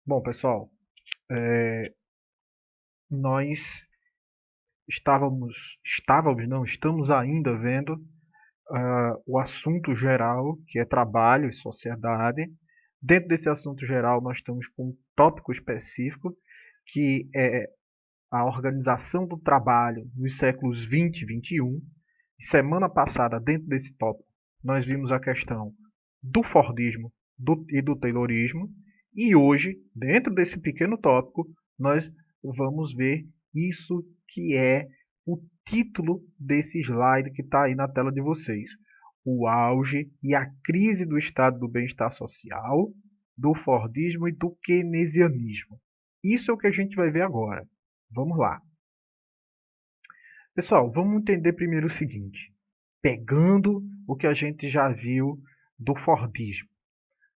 Bom, pessoal, nós não, estamos ainda vendo o assunto geral, que é trabalho e sociedade. Dentro desse assunto geral, nós estamos com um tópico específico, que é a organização do trabalho nos séculos 20 e 21. Semana passada, dentro desse tópico, nós vimos a questão do Fordismo e do Taylorismo, e hoje, dentro desse pequeno tópico, nós vamos ver isso que é o título desse slide que está aí na tela de vocês. O auge e a crise do estado do bem-estar social, do Fordismo e do keynesianismo. Isso é o que a gente vai ver agora. Vamos lá. Pessoal, vamos entender primeiro o seguinte. Pegando o que a gente já viu do Fordismo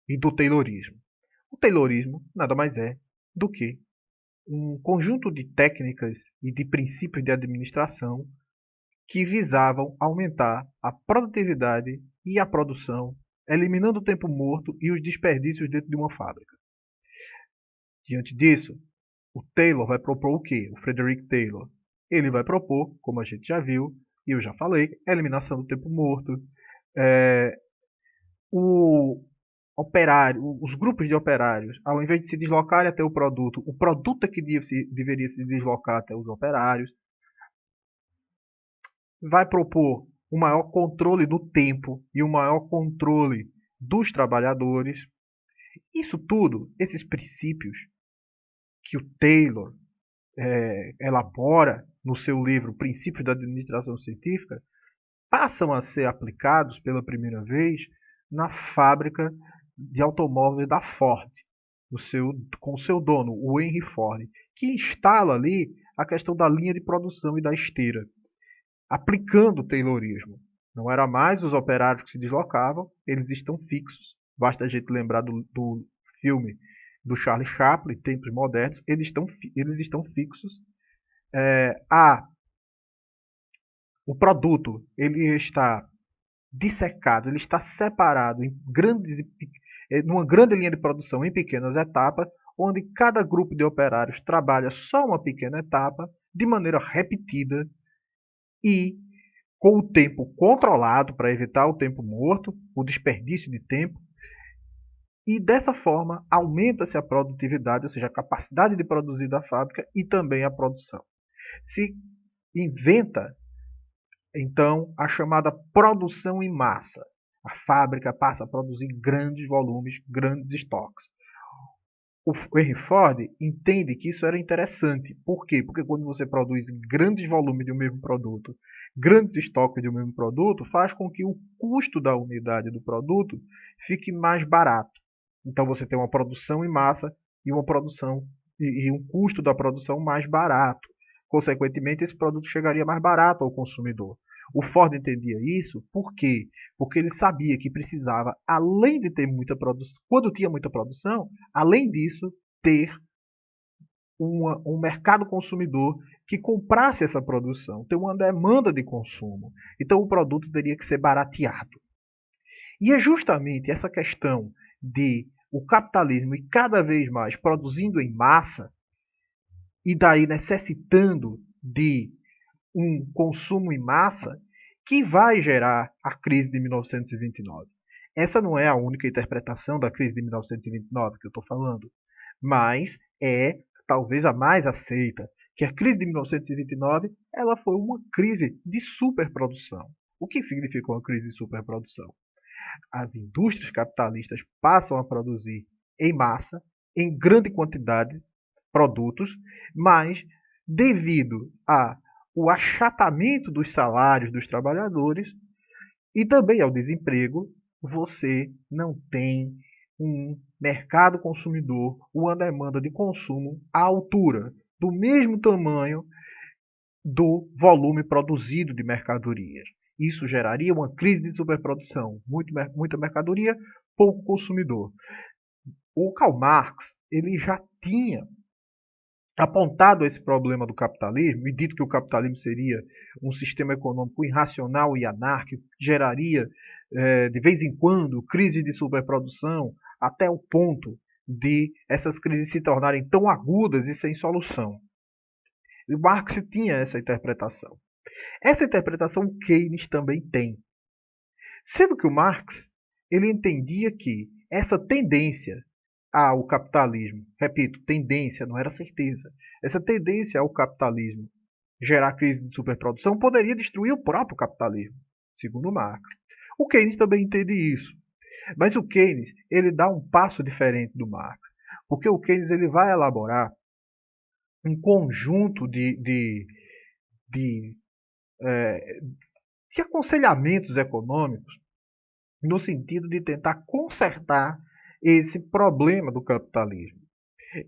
e do Taylorismo. O Taylorismo nada mais é do que um conjunto de técnicas e de princípios de administração que visavam aumentar a produtividade e a produção, eliminando o tempo morto e os desperdícios dentro de uma fábrica. Diante disso, o Taylor vai propor o quê? O Frederick Taylor. Ele vai propor, como a gente já viu, e eu já falei, a eliminação do tempo morto, é, o operário, os grupos de operários, ao invés de se deslocarem até o produto é que deveria se deslocar até os operários. Vai propor um maior controle do tempo e um maior controle dos trabalhadores. Isso tudo, esses princípios que o Taylor elabora no seu livro Princípios da Administração Científica, passam a ser aplicados pela primeira vez na fábrica de automóveis da Ford, com o seu dono, o Henry Ford, que instala ali a questão da linha de produção e da esteira, aplicando o Taylorismo. Não era mais os operários que se deslocavam, eles estão fixos. Basta a gente lembrar do filme do Charlie Chaplin, Tempos Modernos, eles estão fixos. É, a, o produto ele está dissecado, ele está separado em numa grande linha de produção em pequenas etapas, onde cada grupo de operários trabalha só uma pequena etapa de maneira repetida e com o tempo controlado para evitar o tempo morto, o desperdício de tempo, e dessa forma aumenta-se a produtividade, ou seja, a capacidade de produzir da fábrica e também a produção. Se inventa então a chamada produção em massa. A fábrica passa a produzir grandes volumes, grandes estoques. O Henry Ford entende que isso era interessante. Por quê? Porque quando você produz grandes volumes de um mesmo produto, grandes estoques de um mesmo produto, faz com que o custo da unidade do produto fique mais barato. Então você tem uma produção em massa e uma produção e um custo da produção mais barato. Consequentemente, esse produto chegaria mais barato ao consumidor. O Ford entendia isso por quê? Porque ele sabia que precisava, além de ter muita produção, quando tinha muita produção, além disso, ter um mercado consumidor que comprasse essa produção, ter uma demanda de consumo. Então o produto teria que ser barateado. E é justamente essa questão de o capitalismo e cada vez mais produzindo em massa e daí necessitando de um consumo em massa que vai gerar a crise de 1929. Essa não é a única interpretação da crise de 1929 que eu estou falando, mas é talvez a mais aceita, que a crise de 1929 ela foi uma crise de superprodução. O que significa uma crise de superprodução? As indústrias capitalistas passam a produzir em massa, em grande quantidade, produtos, mas devido ao achatamento dos salários dos trabalhadores e também ao desemprego, você não tem um mercado consumidor, uma demanda de consumo à altura, do mesmo tamanho do volume produzido de mercadorias. Isso geraria uma crise de superprodução, muita mercadoria, pouco consumidor. O Karl Marx ele já tinha apontado esse problema do capitalismo e dito que o capitalismo seria um sistema econômico irracional e anárquico, que geraria, de vez em quando, crise de superprodução, até o ponto de essas crises se tornarem tão agudas e sem solução. O Marx tinha essa interpretação. Essa interpretação o Keynes também tem. Sendo que o Marx ele entendia que essa tendência ao capitalismo, repito, tendência, não era certeza, essa tendência ao capitalismo gerar crise de superprodução poderia destruir o próprio capitalismo, segundo Marx. O Keynes também entende isso. Mas o Keynes ele dá um passo diferente do Marx, porque o Keynes ele vai elaborar um conjunto de, é, de aconselhamentos econômicos no sentido de tentar consertar esse problema do capitalismo.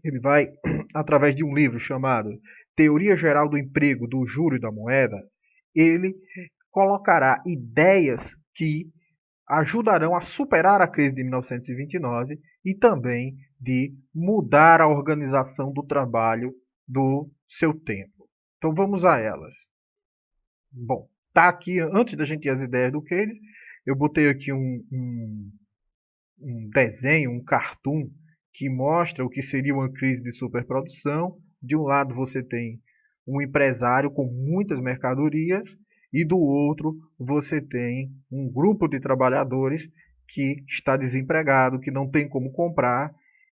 Ele vai, através de um livro chamado Teoria Geral do Emprego, do Juro e da Moeda, ele colocará ideias que ajudarão a superar a crise de 1929 e também de mudar a organização do trabalho do seu tempo. Então vamos a elas. Bom, tá aqui, antes da gente ir às ideias do Keynes, eu botei aqui um desenho, um cartoon, que mostra o que seria uma crise de superprodução. De um lado você tem um empresário com muitas mercadorias e do outro você tem um grupo de trabalhadores que está desempregado, que não tem como comprar,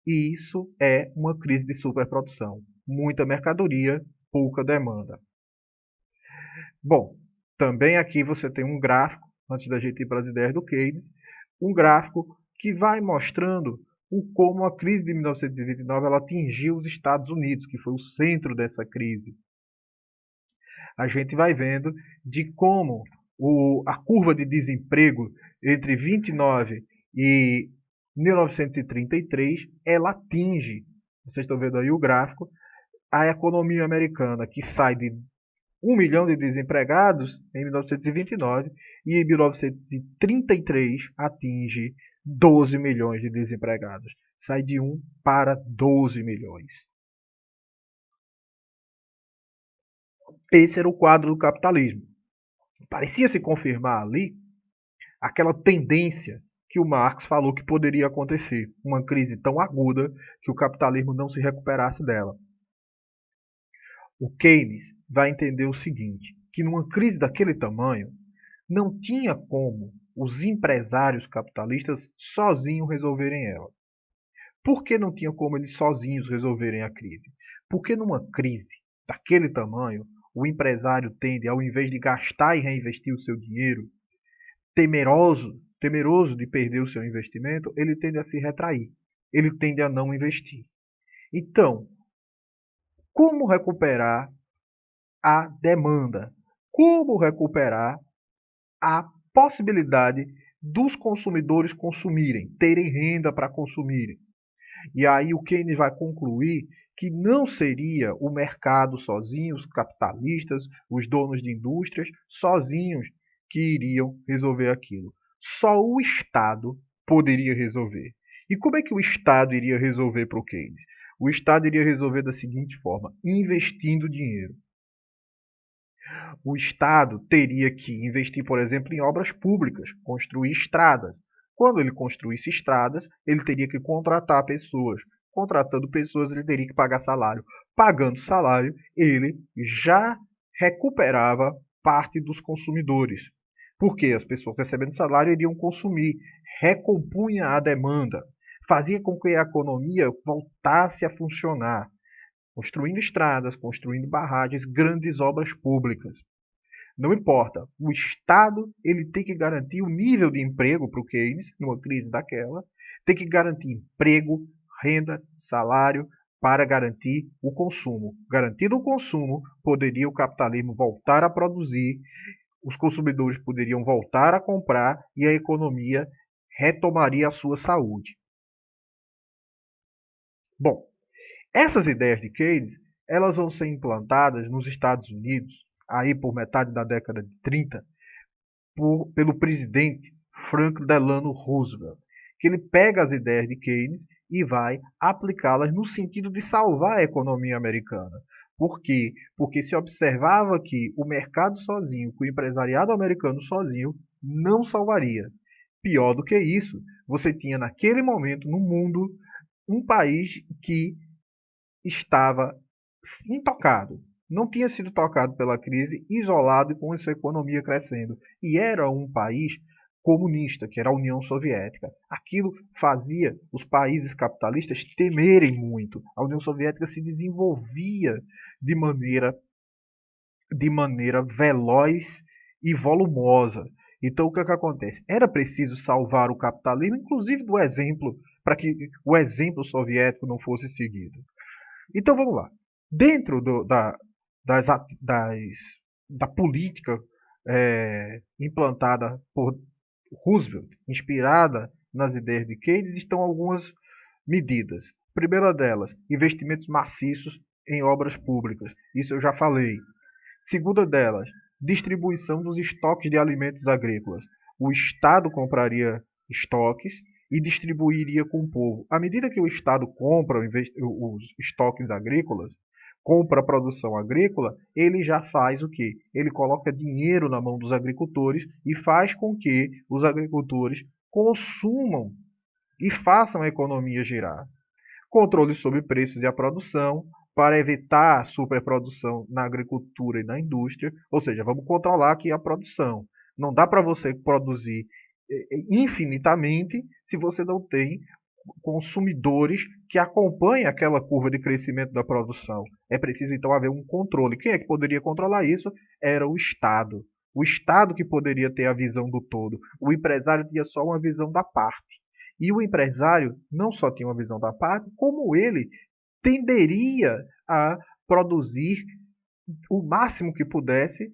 e isso é uma crise de superprodução. Muita mercadoria, pouca demanda. Bom, também aqui você tem um gráfico, antes da gente ir para as ideias do Keynes, um gráfico que vai mostrando como a crise de 1929 ela atingiu os Estados Unidos, que foi o centro dessa crise. A gente vai vendo de como a curva de desemprego entre 29 e 1933 ela atinge, vocês estão vendo aí o gráfico, a economia americana que sai de 1 milhão de desempregados em 1929 e em 1933 atinge 12 milhões de desempregados. Sai de 1 para 12 milhões. Esse era o quadro do capitalismo. Parecia se confirmar ali aquela tendência que o Marx falou que poderia acontecer, uma crise tão aguda que o capitalismo não se recuperasse dela. O Keynes vai entender o seguinte, que numa crise daquele tamanho, não tinha como os empresários capitalistas sozinhos resolverem ela. Por que não tinha como eles sozinhos resolverem a crise? Porque numa crise daquele tamanho, o empresário tende, ao invés de gastar e reinvestir o seu dinheiro, temeroso de perder o seu investimento, ele tende a se retrair. Ele tende a não investir. Então, como recuperar a demanda? Como recuperar a possibilidade dos consumidores consumirem, terem renda para consumirem? E aí o Keynes vai concluir que não seria o mercado sozinho, os capitalistas, os donos de indústrias sozinhos que iriam resolver aquilo. Só o Estado poderia resolver. E como é que o Estado iria resolver para o Keynes? O Estado iria resolver da seguinte forma, investindo dinheiro. O Estado teria que investir, por exemplo, em obras públicas, construir estradas. Quando ele construísse estradas, ele teria que contratar pessoas. Contratando pessoas, ele teria que pagar salário. Pagando salário, ele já recuperava parte dos consumidores. Porque as pessoas recebendo salário iriam consumir, recompunha a demanda, fazia com que a economia voltasse a funcionar, construindo estradas, construindo barragens, grandes obras públicas. Não importa, o Estado ele tem que garantir o nível de emprego para o Keynes, numa crise daquela, tem que garantir emprego, renda, salário, para garantir o consumo. Garantido o consumo, poderia o capitalismo voltar a produzir, os consumidores poderiam voltar a comprar e a economia retomaria a sua saúde. Bom, essas ideias de Keynes elas vão ser implantadas nos Estados Unidos, aí por metade da década de 30, pelo presidente Franklin Delano Roosevelt, que ele pega as ideias de Keynes e vai aplicá-las no sentido de salvar a economia americana. Por quê? Porque se observava que o mercado sozinho, que o empresariado americano sozinho, não salvaria. Pior do que isso, você tinha naquele momento no mundo um país que estava intocado, não tinha sido tocado pela crise, isolado e com sua economia crescendo. E era um país comunista, que era a União Soviética. Aquilo fazia os países capitalistas temerem muito. A União Soviética se desenvolvia de maneira, de maneira veloz e volumosa. Então, o que, é que acontece? Era preciso salvar o capitalismo, inclusive do exemplo, para que o exemplo soviético não fosse seguido. Então vamos lá. Dentro das, da política implantada por Roosevelt, inspirada nas ideias de Keynes, estão algumas medidas. A primeira delas, investimentos maciços em obras públicas. Isso eu já falei. Segunda delas, distribuição dos estoques de alimentos agrícolas. O Estado compraria estoques e distribuiria com o povo. À medida que o Estado compra os estoques agrícolas, compra a produção agrícola, ele já faz o quê? Ele coloca dinheiro na mão dos agricultores e faz com que os agricultores consumam e façam a economia girar. Controle sobre preços e a produção, para evitar a superprodução na agricultura e na indústria, ou seja, vamos controlar aqui a produção. Não dá para você produzir infinitamente se você não tem consumidores que acompanhem aquela curva de crescimento da produção. É preciso então haver um controle. Quem é que poderia controlar isso? Era o Estado. O Estado que poderia ter a visão do todo. O empresário tinha só uma visão da parte. E o empresário não só tinha uma visão da parte, como ele tenderia a produzir o máximo que pudesse,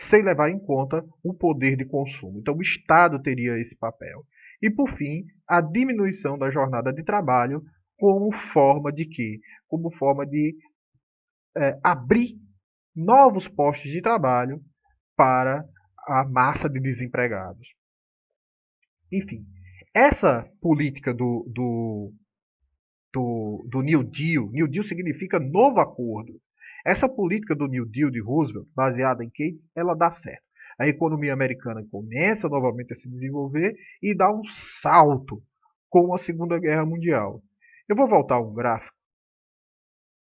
sem levar em conta o poder de consumo. Então, o Estado teria esse papel. E, por fim, a diminuição da jornada de trabalho como forma de quê? Como forma de abrir novos postos de trabalho para a massa de desempregados. Enfim, essa política do New Deal significa novo acordo. Essa política do New Deal de Roosevelt, baseada em Keynes, ela dá certo. A economia americana começa novamente a se desenvolver e dá um salto com a Segunda Guerra Mundial. Eu vou voltar a um gráfico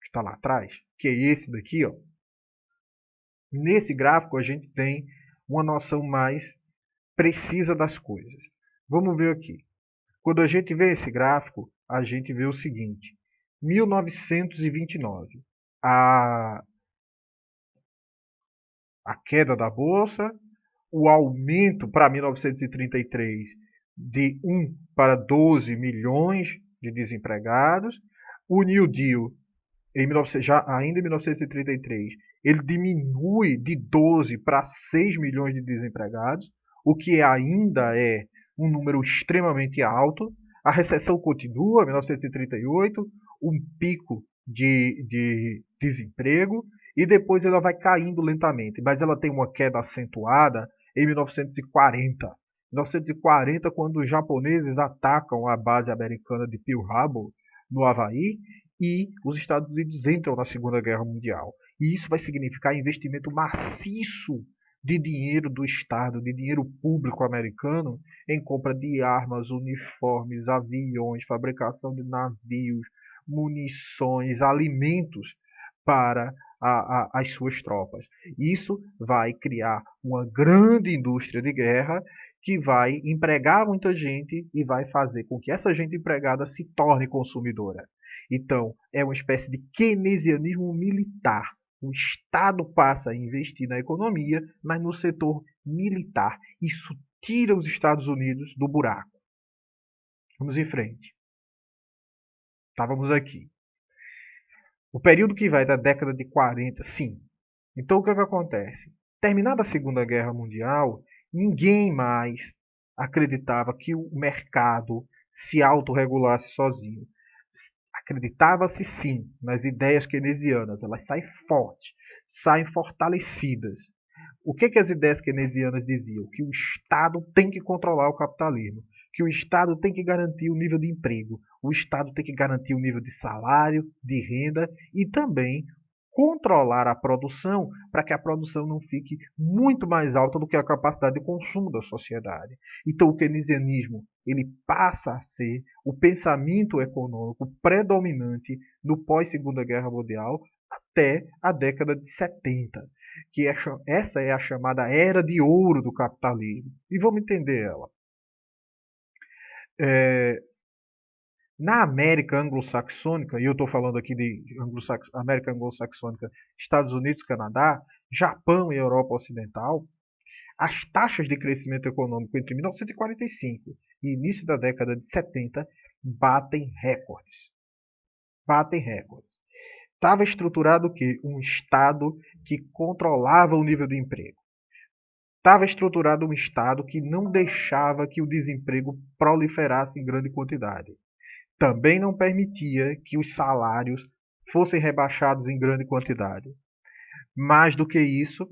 que está lá atrás, que é esse daqui. Ó. Nesse gráfico a gente tem uma noção mais precisa das coisas. Vamos ver aqui. Quando a gente vê esse gráfico, a gente vê o seguinte. 1929, a queda da Bolsa, o aumento para 1933 de 1 para 12 milhões de desempregados, o New Deal, ainda em 1933, ele diminui de 12 para 6 milhões de desempregados, o que ainda é um número extremamente alto. A recessão continua, 1938, um pico de desemprego, e depois ela vai caindo lentamente, mas ela tem uma queda acentuada em 1940. 1940, quando os japoneses atacam a base americana de Pearl Harbor, no Havaí, e os Estados Unidos entram na Segunda Guerra Mundial. E isso vai significar investimento maciço de dinheiro do Estado, de dinheiro público americano, em compra de armas, uniformes, aviões, fabricação de navios, munições, alimentos para as suas tropas. Isso vai criar uma grande indústria de guerra que vai empregar muita gente e vai fazer com que essa gente empregada se torne consumidora. Então, é uma espécie de keynesianismo militar. O Estado passa a investir na economia, mas no setor militar. Isso tira os Estados Unidos do buraco. Vamos em frente. Estávamos aqui. O período que vai da década de 40, sim. Então, o que acontece? Terminada a Segunda Guerra Mundial, ninguém mais acreditava que o mercado se autorregulasse sozinho. Acreditava-se sim nas ideias keynesianas, elas saem fortes, saem fortalecidas. O que as ideias keynesianas diziam? Que o Estado tem que controlar o capitalismo, que o Estado tem que garantir o nível de emprego, o Estado tem que garantir o nível de salário, de renda e também controlar a produção para que a produção não fique muito mais alta do que a capacidade de consumo da sociedade. Então, o keynesianismo ele passa a ser o pensamento econômico predominante no pós-Segunda Guerra Mundial até a década de 70, que essa é a chamada Era de Ouro do capitalismo. E vamos entender ela. Na América anglo-saxônica, e eu estou falando aqui de América anglo-saxônica, Estados Unidos, Canadá, Japão e Europa Ocidental, as taxas de crescimento econômico entre 1945 e início da década de 70 batem recordes. Batem recordes. Estava estruturado o quê? Um Estado que controlava o nível de emprego. Estava estruturado um Estado que não deixava que o desemprego proliferasse em grande quantidade. Também não permitia que os salários fossem rebaixados em grande quantidade. Mais do que isso,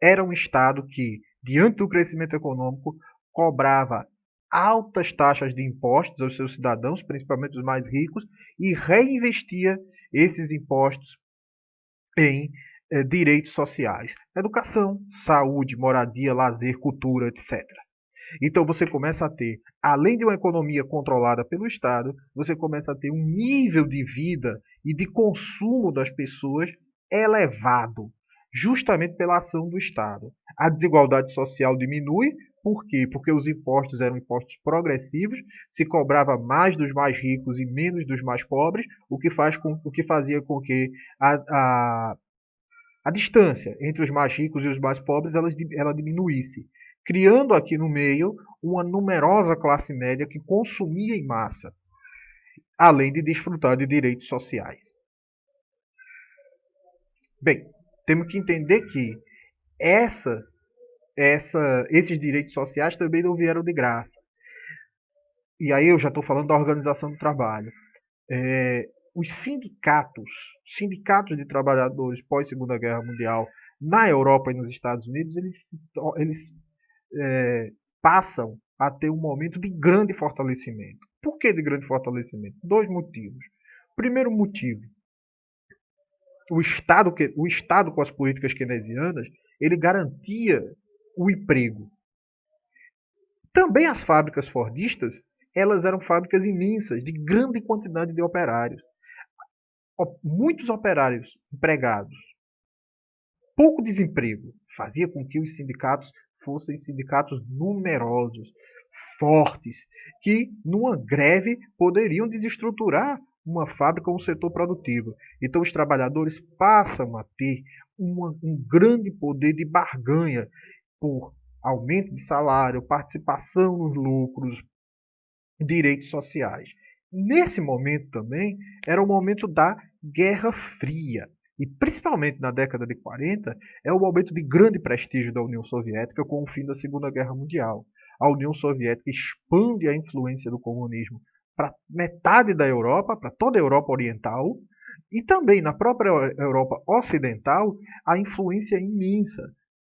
era um Estado que, diante do crescimento econômico, cobrava altas taxas de impostos aos seus cidadãos, principalmente os mais ricos, e reinvestia esses impostos em direitos sociais, educação, saúde, moradia, lazer, cultura, etc. Então você começa a ter, além de uma economia controlada pelo Estado, você começa a ter um nível de vida e de consumo das pessoas elevado, justamente pela ação do Estado. A desigualdade social diminui, por quê? Porque os impostos eram impostos progressivos, se cobrava mais dos mais ricos e menos dos mais pobres, o que fazia com que a distância entre os mais ricos e os mais pobres ela diminuísse, criando aqui no meio uma numerosa classe média que consumia em massa, além de desfrutar de direitos sociais. Bem, temos que entender que esses direitos sociais também não vieram de graça. E aí eu já estou falando da organização do trabalho. Os sindicatos de trabalhadores pós-Segunda Guerra Mundial na Europa e nos Estados Unidos, eles passam a ter um momento de grande fortalecimento. Por que de grande fortalecimento? Dois motivos. Primeiro motivo, o Estado com as políticas keynesianas, ele garantia o emprego. Também as fábricas fordistas, elas eram fábricas imensas, de grande quantidade de operários. Muitos operários empregados, pouco desemprego, fazia com que os sindicatos fossem sindicatos numerosos, fortes, que numa greve poderiam desestruturar uma fábrica ou um setor produtivo. Então os trabalhadores passam a ter um grande poder de barganha por aumento de salário, participação nos lucros, direitos sociais. Nesse momento também era o momento da Guerra Fria. E principalmente na década de 40, é o momento de grande prestígio da União Soviética com o fim da Segunda Guerra Mundial. A União Soviética expande a influência do comunismo para metade da Europa, para toda a Europa Oriental, e também na própria Europa Ocidental, a influência é imensa.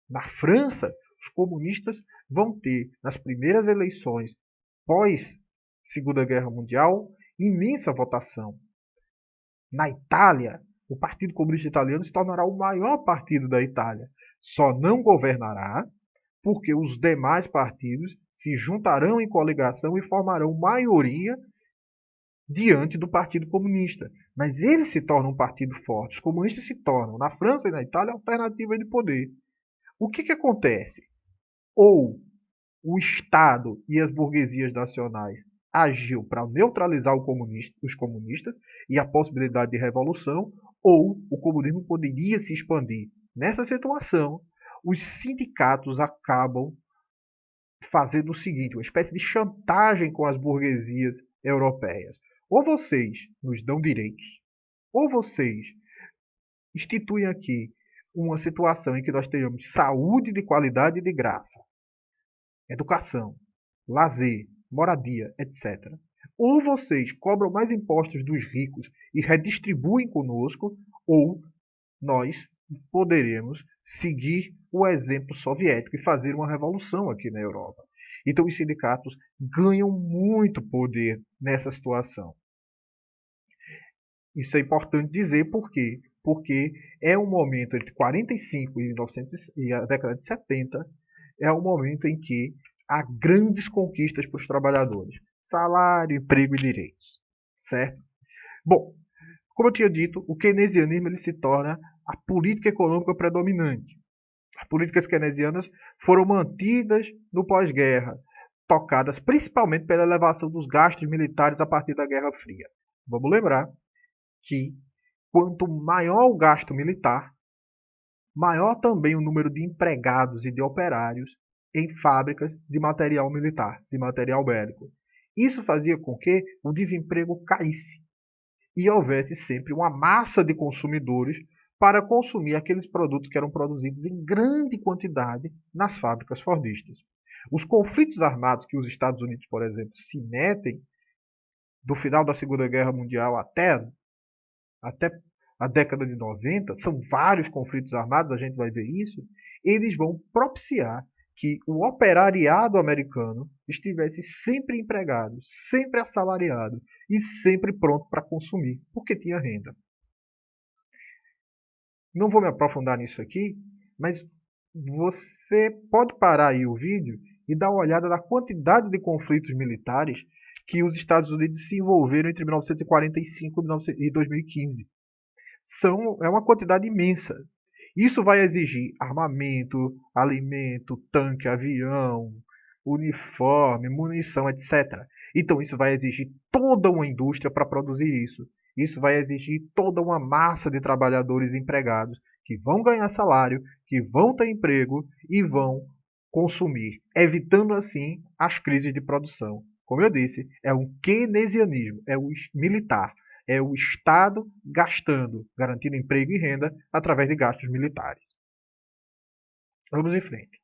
Na França, os comunistas vão ter, nas primeiras eleições pós Segunda Guerra Mundial, imensa votação. Na Itália, o Partido Comunista Italiano se tornará o maior partido da Itália. Só não governará porque os demais partidos se juntarão em coligação e formarão maioria diante do Partido Comunista. Mas eles se tornam um partido forte. Os comunistas se tornam, na França e na Itália, alternativa de poder. O que acontece? Ou o Estado e as burguesias nacionais agiu para neutralizar os comunistas e a possibilidade de revolução, ou o comunismo poderia se expandir. Nessa situação, os sindicatos acabam fazendo o seguinte, uma espécie de chantagem com as burguesias europeias. Ou vocês nos dão direitos, ou vocês instituem aqui uma situação em que nós tenhamos saúde de qualidade e de graça, educação, lazer, moradia, etc. Ou vocês cobram mais impostos dos ricos e redistribuem conosco, ou nós poderemos seguir o exemplo soviético e fazer uma revolução aqui na Europa. Então os sindicatos ganham muito poder nessa situação. Isso é importante dizer porque porque é um momento entre 45 e 1900 e a década de 70, é um momento em que há grandes conquistas para os trabalhadores. Salário, emprego e direitos. Certo? Bom, como eu tinha dito, o keynesianismo ele se torna a política econômica predominante. As políticas keynesianas foram mantidas no pós-guerra, tocadas principalmente pela elevação dos gastos militares a partir da Guerra Fria. Vamos lembrar que quanto maior o gasto militar, maior também o número de empregados e de operários em fábricas de material militar, de material bélico. Isso fazia com que o desemprego caísse e houvesse sempre uma massa de consumidores para consumir aqueles produtos que eram produzidos em grande quantidade nas fábricas fordistas. Os conflitos armados que os Estados Unidos, por exemplo, se metem do final da Segunda Guerra Mundial até a década de 90, são vários conflitos armados, a gente vai ver isso, eles vão propiciar que o operariado americano estivesse sempre empregado, sempre assalariado e sempre pronto para consumir, porque tinha renda. Não vou me aprofundar nisso aqui, mas você pode parar aí o vídeo e dar uma olhada na quantidade de conflitos militares que os Estados Unidos se envolveram entre 1945 e 2015. É uma quantidade imensa. Isso vai exigir armamento, alimento, tanque, avião, uniforme, munição, etc. Então isso vai exigir toda uma indústria para produzir isso. Isso vai exigir toda uma massa de trabalhadores empregados que vão ganhar salário, que vão ter emprego e vão consumir, evitando assim as crises de produção. Como eu disse, é um keynesianismo, é o militar. É o Estado gastando, garantindo emprego e renda através de gastos militares. Vamos em frente.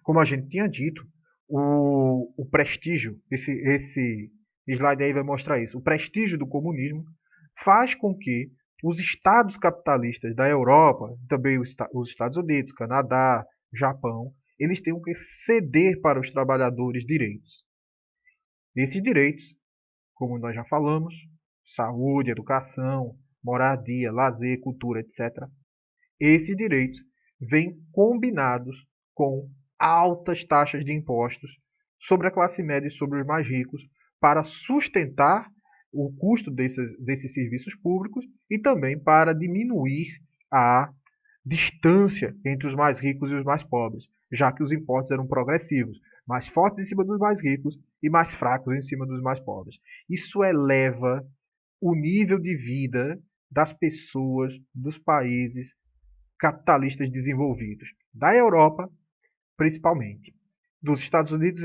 Como a gente tinha dito, o prestígio, esse slide aí vai mostrar isso, o prestígio do comunismo faz com que os estados capitalistas da Europa, também os Estados Unidos, Canadá, Japão, eles tenham que ceder para os trabalhadores direitos. Esses direitos, como nós já falamos, saúde, educação, moradia, lazer, cultura, etc. Esses direitos vêm combinados com altas taxas de impostos sobre a classe média e sobre os mais ricos para sustentar o custo desses serviços públicos e também para diminuir a distância entre os mais ricos e os mais pobres, já que os impostos eram progressivos, mais fortes em cima dos mais ricos e mais fracos em cima dos mais pobres. Isso eleva o nível de vida das pessoas dos países capitalistas desenvolvidos, da Europa principalmente, dos Estados Unidos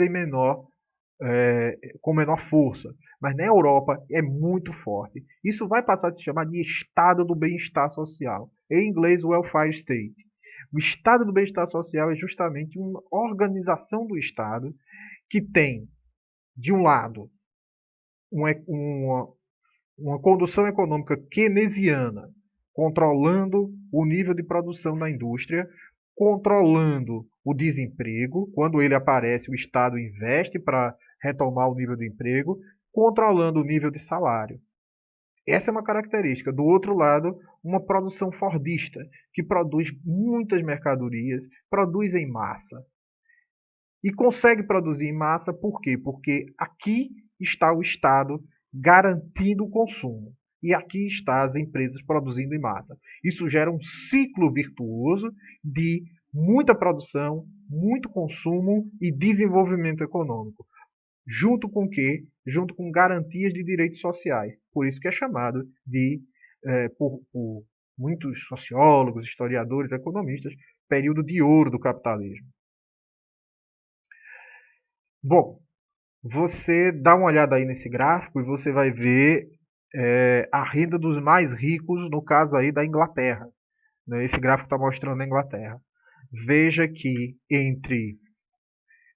com menor força, mas na Europa é muito forte. Isso vai passar a se chamar de Estado do Bem-Estar Social, em inglês Welfare State. O Estado do Bem-Estar Social é justamente uma organização do Estado que tem, de um lado, uma condução econômica keynesiana, controlando o nível de produção da indústria, controlando o desemprego. Quando ele aparece, o Estado investe para retomar o nível de emprego, controlando o nível de salário. Essa é uma característica. Do outro lado, uma produção fordista, que produz muitas mercadorias, produz em massa. E consegue produzir em massa por quê? Porque aqui está o Estado garantindo o consumo. E aqui está as empresas produzindo em massa. Isso gera um ciclo virtuoso de muita produção, muito consumo e desenvolvimento econômico. Junto com o quê? Junto com garantias de direitos sociais. Por isso que é chamado de, por muitos sociólogos, historiadores, economistas, período de ouro do capitalismo. Bom, você dá uma olhada aí nesse gráfico e você vai ver a renda dos mais ricos, no caso aí da Inglaterra. Né? Esse gráfico está mostrando a Inglaterra. Veja que entre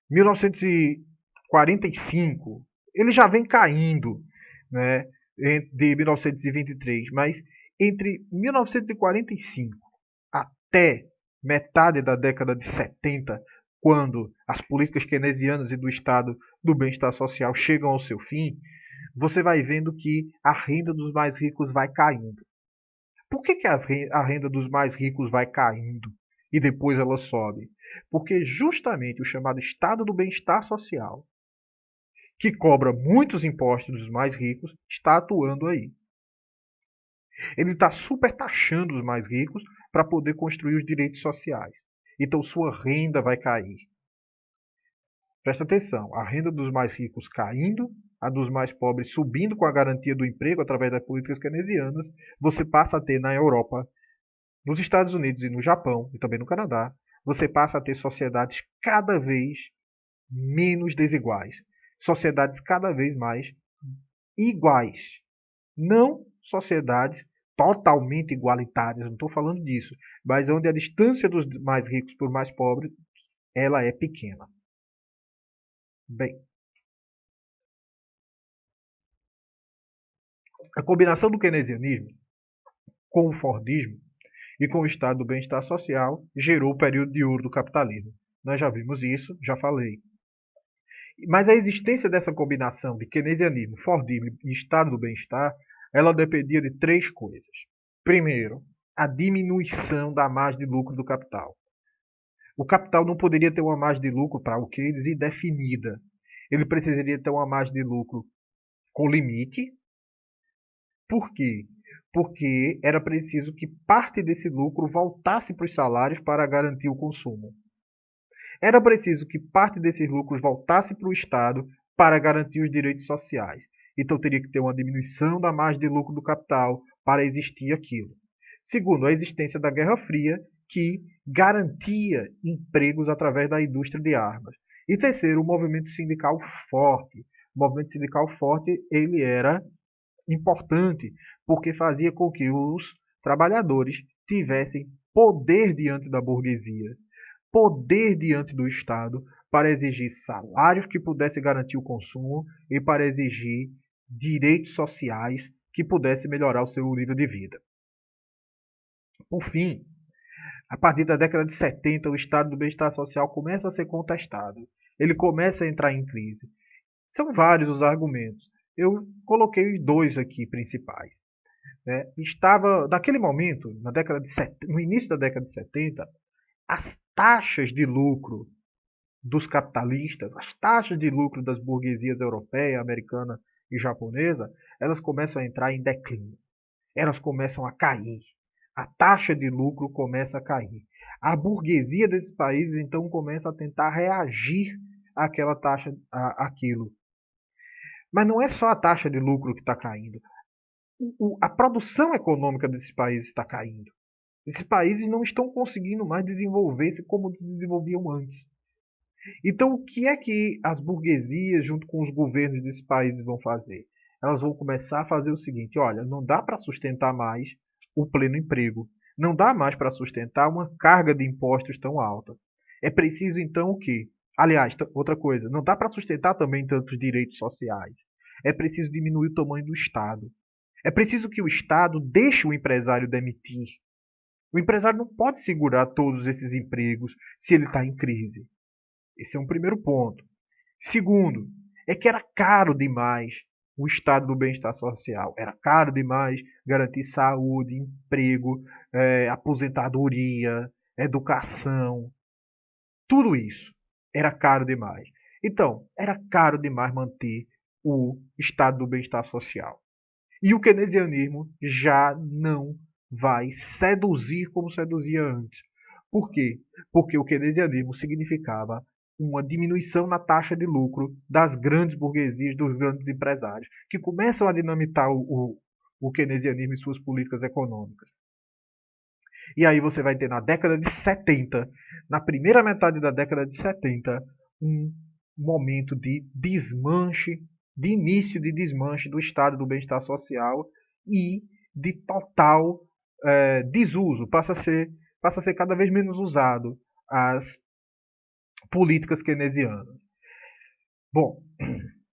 1945, ele já vem caindo, né, de 1923, mas entre 1945 até metade da década de 70, quando as políticas keynesianas e do Estado do bem-estar social chegam ao seu fim, você vai vendo que a renda dos mais ricos vai caindo. Por Por que a renda dos mais ricos vai caindo e depois ela sobe? Porque justamente o chamado estado do bem-estar social, que cobra muitos impostos dos mais ricos, está atuando aí. Ele está super taxando os mais ricos para poder construir os direitos sociais. Então sua renda vai cair. Presta atenção, a renda dos mais ricos caindo, a dos mais pobres subindo com a garantia do emprego através das políticas keynesianas, você passa a ter na Europa, nos Estados Unidos e no Japão, e também no Canadá, você passa a ter sociedades cada vez menos desiguais, sociedades cada vez mais iguais. Não sociedades totalmente igualitárias, não estou falando disso, mas onde a distância dos mais ricos para os mais pobres ela é pequena. Bem, a combinação do keynesianismo com o fordismo e com o estado do bem-estar social gerou o período de ouro do capitalismo. Nós já vimos isso, já falei. Mas a existência dessa combinação de keynesianismo, fordismo e estado do bem-estar, ela dependia de três coisas. Primeiro, a diminuição da margem de lucro do capital. O capital não poderia ter uma margem de lucro para o Keynes indefinida. Ele precisaria ter uma margem de lucro com limite. Por quê? Porque era preciso que parte desse lucro voltasse para os salários para garantir o consumo. Era preciso que parte desses lucros voltasse para o Estado para garantir os direitos sociais. Então teria que ter uma diminuição da margem de lucro do capital para existir aquilo. Segundo, a existência da Guerra Fria, que garantia empregos através da indústria de armas. E terceiro, o movimento sindical forte. O movimento sindical forte ele era importante porque fazia com que os trabalhadores tivessem poder diante da burguesia, poder diante do Estado para exigir salários que pudessem garantir o consumo e para exigir direitos sociais que pudessem melhorar o seu nível de vida. Por fim, a partir da década de 70, o estado do bem-estar social começa a ser contestado. Ele começa a entrar em crise. São vários os argumentos. Eu coloquei dois aqui principais. Naquele momento, no início da década de 70, as taxas de lucro dos capitalistas, as taxas de lucro das burguesias europeia, americana e japonesa, elas começam a entrar em declínio. Elas começam a cair. A taxa de lucro começa a cair. A burguesia desses países então começa a tentar reagir àquela taxa, àquilo. Mas não é só a taxa de lucro que está caindo. A produção econômica desses países está caindo. Esses países não estão conseguindo mais desenvolver-se como desenvolviam antes. Então, o que é que as burguesias, junto com os governos desses países, vão fazer? Elas vão começar a fazer o seguinte: olha, não dá para sustentar mais o pleno emprego. Não dá mais para sustentar uma carga de impostos tão alta. É preciso, então, o quê? Aliás, outra coisa, não dá para sustentar também tantos direitos sociais. É preciso diminuir o tamanho do Estado. É preciso que o Estado deixe o empresário demitir. O empresário não pode segurar todos esses empregos se ele está em crise. Esse é um primeiro ponto. Segundo, é que era caro demais o estado do bem-estar social. Era caro demais garantir saúde, emprego, aposentadoria, educação. Tudo isso era caro demais. Então, era caro demais manter o estado do bem-estar social. E o keynesianismo já não vai seduzir como seduzia antes. Por quê? Porque o keynesianismo significava uma diminuição na taxa de lucro das grandes burguesias, dos grandes empresários, que começam a dinamitar o keynesianismo e suas políticas econômicas. E aí você vai ter na década de 70, na primeira metade da década de 70, um momento de desmanche, de início de desmanche do estado do bem-estar social e de total desuso. Passa a ser cada vez menos usado as políticas keynesianas. Bom,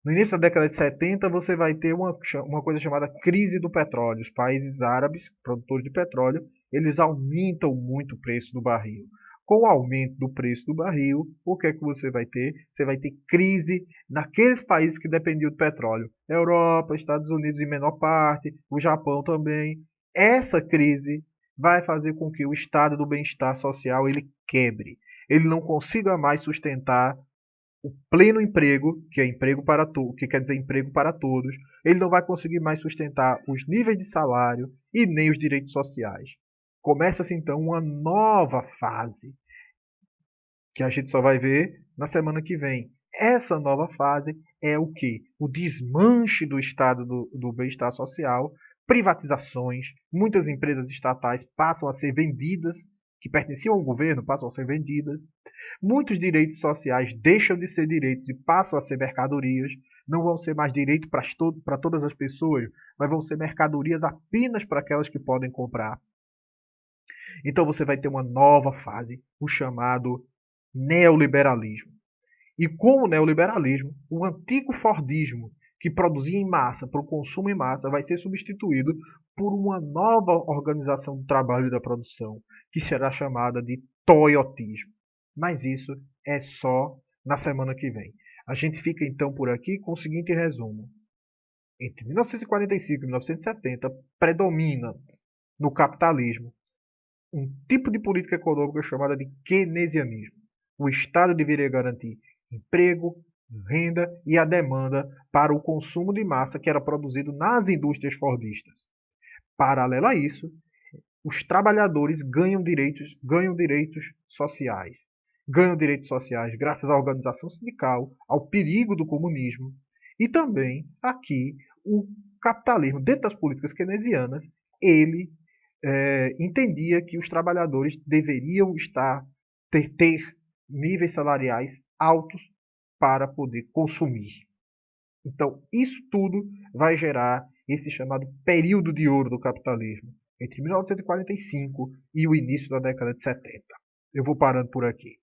no início da década de 70 você vai ter uma coisa chamada crise do petróleo. Os países árabes, produtores de petróleo, eles aumentam muito o preço do barril. Com o aumento do preço do barril, o que é que você vai ter? Você vai ter crise naqueles países que dependiam do petróleo. Europa, Estados Unidos em menor parte, o Japão também. Essa crise vai fazer com que o estado do bem-estar social ele quebre. Ele não consiga mais sustentar o pleno emprego, que é emprego para que quer dizer emprego para todos. Ele não vai conseguir mais sustentar os níveis de salário e nem os direitos sociais. Começa-se então uma nova fase, que a gente só vai ver na semana que vem. Essa nova fase é o que? O desmanche do estado do bem-estar social, privatizações, muitas empresas estatais passam a ser vendidas, que pertenciam ao governo, passam a ser vendidas. Muitos direitos sociais deixam de ser direitos e passam a ser mercadorias. Não vão ser mais direitos para todas as pessoas, mas vão ser mercadorias apenas para aquelas que podem comprar. Então você vai ter uma nova fase, o chamado neoliberalismo. E com o neoliberalismo, o antigo Fordismo, que produzia em massa para o consumo em massa, vai ser substituído por uma nova organização do trabalho e da produção, que será chamada de toyotismo. Mas isso é só na semana que vem. A gente fica então por aqui com o seguinte resumo. Entre 1945 e 1970, predomina no capitalismo um tipo de política econômica chamada de keynesianismo. O Estado deveria garantir emprego, renda e a demanda para o consumo de massa que era produzido nas indústrias fordistas. Paralelo a isso, os trabalhadores ganham direitos sociais. Ganham direitos sociais graças à organização sindical, ao perigo do comunismo e também aqui o capitalismo, dentro das políticas keynesianas, ele entendia que os trabalhadores deveriam ter níveis salariais altos para poder consumir. Então, isso tudo vai gerar esse chamado período de ouro do capitalismo, entre 1945 e o início da década de 70. Eu vou parando por aqui.